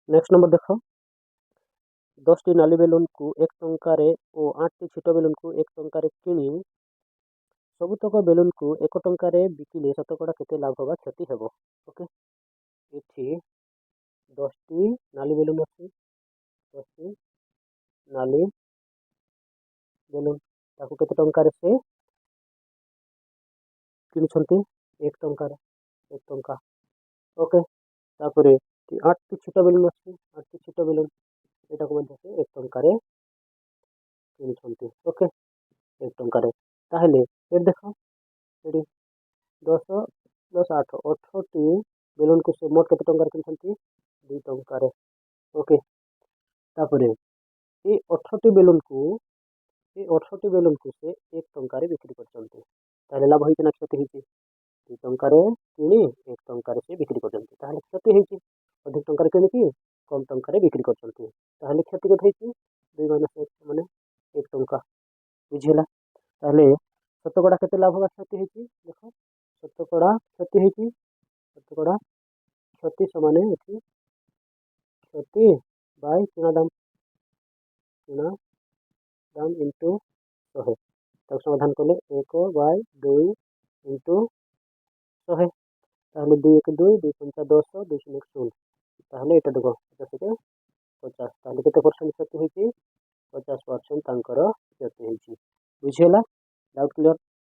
Next number देख 10टी नाली balloon को 1 टंकारे और 8टी छोट बेलून को 1 टंकारे किणी सबुतक बेलून को 1 टंकारे बिकिले शतकड़ा केते लाभ होगा क्षति हेबो। ओके एठी 10टी नाली बेलून अछि 10टी नाली बेलून ताकू केते टंकारे से किनुछंती 1 टंकारे 1 टंका। ओके तापरे 8टी छोट बेलून अछि 8टी छोट बेलून एटा को मध्य से 1 टंकारे किनुछंती। ओके 1 टंकारे ताहले ए देखो एडी 10 10 8 18टी बेलून को से मोट केते टंकारे किनुछंती 2 टंकारे। ओके तापरे ए 18टी बेलून को ये 18टी बेलून को से 1 टंकारे बिक्री करछंती ताहले लाभ होइते ना क्षति होइते 2 टंकारे किणी 1 टंकारे से बिक्री करछंती ताहले क्षति होइते अधिक टंकारे किणी कि कम टंकारे बिक्री करछंती ताहले क्षति कत होइते 2 - 1 माने 1 टंका बुझिला। ताहले शतकड़ा केते लाभ होगा क्षति होइते देखो शतकड़ा क्षति होइते शतकड़ा क्षति समान एठी क्षति बाय किणा दाम इंटू 100 तब समाधान कले 1/2 इंटू 100 ताहले 2 1 2 2 5 10 2 1 0 ताहले एटा देखो 50 के 50 ताहले केते परसेंट क्षति होइछि 50% तांकर क्षति होइछि बुझिला। Doubt clear.